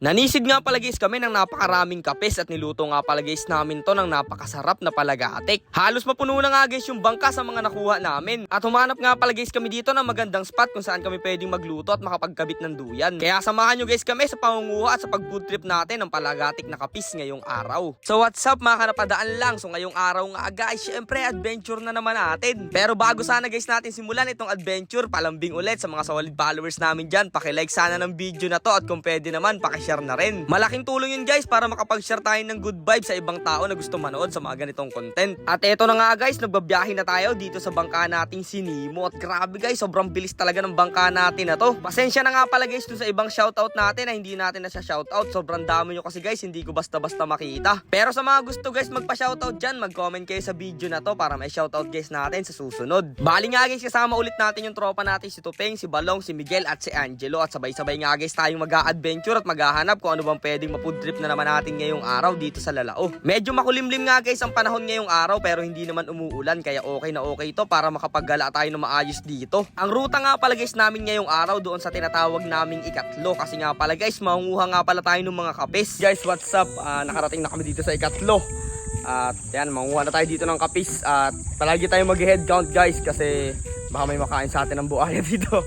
Nanisid nga pala guys kami ng napakaraming kapis at niluto nga pala guys namin to ng napakasarap na palagatik. Halos mapuno na nga guys yung bangka sa mga nakuha namin. At humanap nga pala guys kami dito ng magandang spot kung saan kami pwedeng magluto at makapagkabit ng duyan. Kaya samahan nyo guys kami sa pangunguha at sa pag-food trip natin ng palagatik na kapis ngayong araw. So what's up mga kanapadaan lang? So ngayong araw nga guys, syempre adventure na naman natin. Pero bago sana guys natin simulan itong adventure, palambing ulit sa mga solid followers namin dyan. Pakilike sana ng video na to at kung pwede naman pakishare na rin. Malaking tulong yun guys para makapag-share tayo ng good vibes sa ibang tao na gusto manood sa mga ganitong content. At eto na nga guys, nagbabiyahe na tayo dito sa bangka nating si Nemo. At grabe guys, sobrang bilis talaga ng bangka natin na to. Pasensya na nga pala guys dun sa ibang shoutout natin na hindi natin na siya shoutout. Sobrang dami nyo kasi guys, hindi ko basta-basta makita. Pero sa mga gusto guys magpa-shoutout dyan, mag-comment kayo sa video na to para may shoutout guys natin sa susunod. Bali nga guys, kasama ulit natin yung tropa natin si Tupeng, si Balong, si Miguel at si Angelo. At sabay-sabay nga guys tayong mag-a-adventure at maghahanap kung ano bang pwedeng ma-food trip na naman natin ngayong araw dito sa Lalao. Medyo makulimlim nga guys ang panahon ngayong araw pero hindi naman umuulan kaya okay na okay to para makapagala tayo ng maayos dito. Ang ruta nga pala guys namin ngayong araw doon sa tinatawag naming ikatlo kasi nga pala guys mangunguha nga pala tayo ng mga kapis. Guys, what's up? Nakarating na kami dito sa ikatlo. At yan, manguha na tayo dito ng kapis at palagi tayo mag-head count guys kasi baka may makain sa atin ng buhaya dito.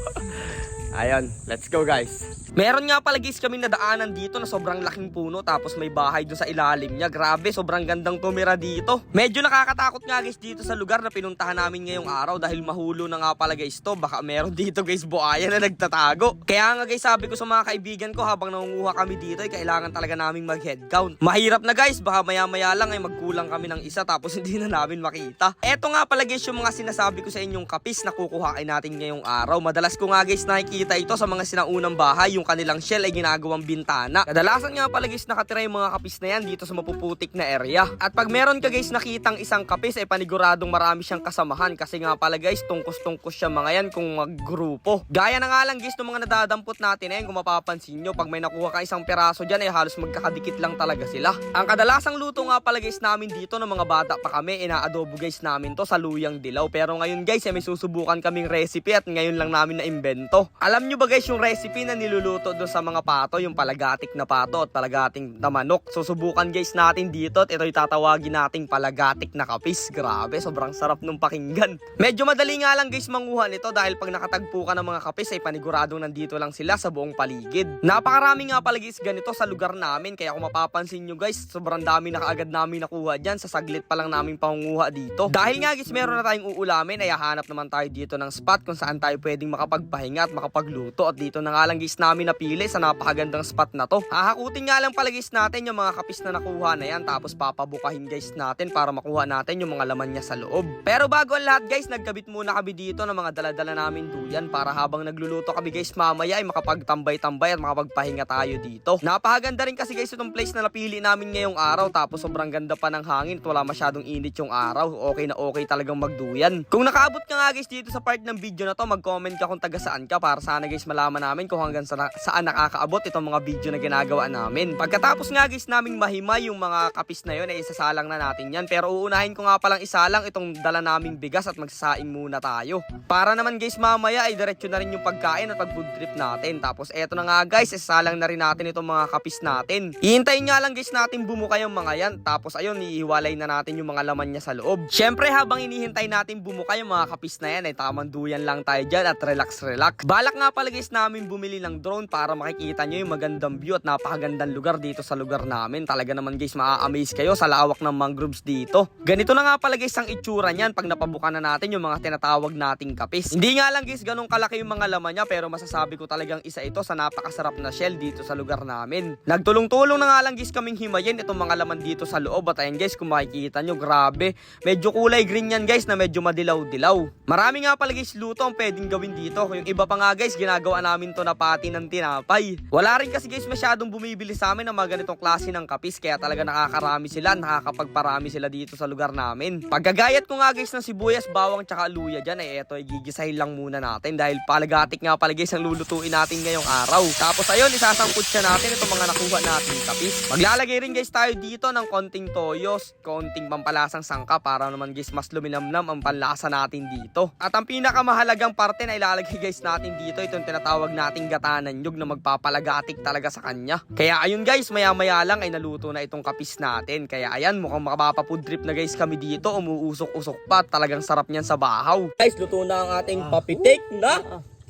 Ayun, let's go guys. Meron nga pala guys kami nadaanan dito na sobrang laking puno tapos may bahay dun sa ilalim niya. Grabe, sobrang gandang tumira dito. Medyo nakakatakot nga guys dito sa lugar na pinuntahan namin ngayong araw dahil mahulo na nga pala guys to. Baka meron dito guys buhaya na nagtatago. Kaya nga guys sabi ko sa mga kaibigan ko habang nangunguha kami dito ay kailangan talaga naming mag-head count. Mahirap na guys, baka maya-maya lang ay magkulang kami ng isa tapos hindi na namin makita. Eto nga pala guys yung mga sinasabi ko sa inyong kapis na kukuhain natin ngayong araw. Madalas ko nga guys nakikita ito sa mga sinaunang bahay, yung kanilang shell ay ginagawang bintana. Kadalasan nga pala guys nakatira yung mga kapis na yan dito sa mapuputik na area. At pag meron ka guys nakitang isang kapis ay paniguradong marami siyang kasamahan kasi nga pala guys tungkos-tungkos siya mga yan kung maggrupo. Gaya na nga lang guys ng mga nadadampot natin na yan kung mapapansin nyo. Pag may nakuha ka isang piraso dyan ay halos magkakadikit lang talaga sila. Ang kadalasang luto nga pala guys namin dito ng mga bata pa kami, inaadobo guys namin to sa luyang dilaw. Pero ngayon guys ay may susubukan kaming recipe at ngayon lang namin na imbento. Alam nyo ba guys yung recipe na niluluto doon sa mga pato, yung palagatik na pato at palagating na manok. Susubukan guys natin dito at ito'y tatawagin nating palagatik na kapis. Grabe, sobrang sarap nung pakinggan. Medyo madali nga lang guys manguha nito dahil pag nakatagpo ka ng mga kapis ay paniguradong nandito lang sila sa buong paligid. Napakarami nga pala guys ganito sa lugar namin kaya kung mapapansin nyo guys, sobrang dami na kaagad namin nakuha dyan sa saglit pa lang namin pangunguha dito. Dahil nga guys meron na tayong uulamin ay hahanap naman tayo dito ng spot kung saan tayo pwedeng makapagpahinga at makapagluto at dito na nga lang guys namin napili sa napakagandang spot na to. Hahakutin nga lang pala guys natin yung mga kapis na nakuha na yan tapos papabukahin guys natin para makuha natin yung mga laman niya sa loob. Pero bago ang lahat guys, nagkabit muna kami dito ng mga daladala namin duyan para habang nagluluto kami guys mamaya ay makapagtambay-tambay at makapagpahinga tayo dito. Napakaganda rin kasi guys itong place na napili namin ngayong araw tapos sobrang ganda pa ng hangin at wala masyadong init yung araw. Okay na okay talagang magduyan. Kung nakaabot ka nga guys dito sa part ng video na to, mag-comment ka kung taga saan ka para sana guys malaman namin kung hanggang saan nakakaabot itong mga video na ginagawa namin. Pagkatapos nga guys naming mahimay yung mga kapis na yun ay isasalang na natin yan. Pero uunahin ko nga palang isalang itong dala naming bigas at magsasaing muna tayo. Para naman guys mamaya ay diretso na rin yung pagkain at pag-food trip natin. Tapos eto na nga guys, isasalang na rin natin itong mga kapis natin. Hihintayin nga lang guys natin bumuka yung mga yan. Tapos ayun, iiwalay na natin yung mga laman niya sa loob. Syempre habang inihintay natin bumuka yung mga kapis na yan ay tamang duyan lang tayo dyan at relax. Balak nga pala guys namin bumili ng drone para makikita nyo yung magandang view at napakagandang lugar dito sa lugar namin. Talaga naman guys maa-amaze kayo sa lawak ng mangroves dito. Ganito na nga pala guys ang itsura niyan pag napabuka na natin yung mga tinatawag nating kapis. Hindi nga lang guys ganun kalaki yung mga laman niya pero masasabi ko talagang isa ito sa napakasarap na shell dito sa lugar namin. Nagtulong-tulong na nga lang guys kaming himayin itong mga laman dito sa loob at ayun guys kung makikita nyo grabe. Medyo kulay green yan guys na medyo madilaw-dilaw. Marami nga pala guys luto ang pwedeng gawin dito. Yung iba pa nga guys ginagawa namin to na pati ng tinapay. Wala rin kasi guys masyadong bumibili sa amin ng mga ganitong klase ng kapis kaya talaga nakakarami sila, nakakapagparami sila dito sa lugar namin. Pagkagayat ko nga guys ng sibuyas, bawang tsaka luya dyan ay eto ay gigisahin lang muna natin dahil palagatik nga pala guys ang lulutuin natin ngayong araw. Tapos ayun isasangkut siya natin itong mga nakuha natin kapis. Maglalagay rin guys tayo dito ng konting toyos, konting pampalasang sangka para naman guys mas luminamnam ang panlasa natin dito. At ang pinakamahalagang parte na ilalagay guys natin dito itong tinatawag nating gata na na nyug na magpapalagatik talaga sa kanya. Kaya ayun guys, maya-maya lang ay naluto na itong kapis natin. Kaya ayan, mukhang makapapafood trip na guys kami dito. Umuusok-usok pa. Talagang sarap niyan sa bahaw. Guys, luto na ang ating papitik na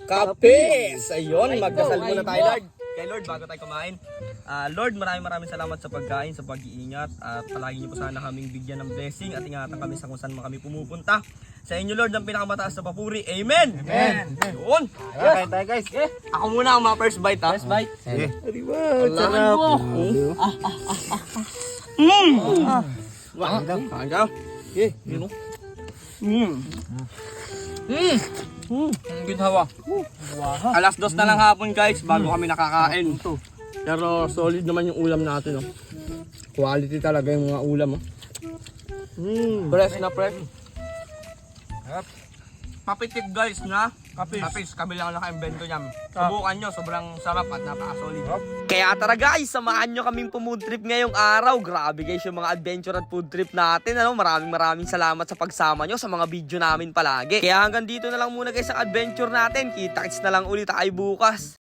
kapis. Ayun, magdasal muna tayo, Lord. Kay Lord, bago tayo kumain. Lord, maraming salamat sa pagkain, sa pag-iingat. At palagi niyo po sana kaming bigyan ng blessing at ingatan kami sa kung saan kami pumupunta. Sa inyo, Lord, ang pinakamataas na papuri. Amen! Amen! Yun! Kain tayo guys. Ako muna ang mga first bite, ha? First bite? Diba? Sarap. Kain ka? Yun o. Ginawa. Alas 2 na lang hapon guys, bago kami nakakain. Pero solid naman yung ulam natin. Oh. Quality talaga yung mga ulam. Oh. Fresh na fresh. Papitik guys na kapis. Kami lang naka-invento niyan. Subukan nyo, sobrang sarap at napaka-solid. Kaya tara guys, samahan nyo kaming food trip ngayong araw. Grabe guys yung mga adventure at food trip natin. Maraming salamat sa pagsama nyo sa mga video namin palagi. Kaya hanggang dito na lang muna guys ang adventure natin. Kita-kits na lang ulit tayo bukas.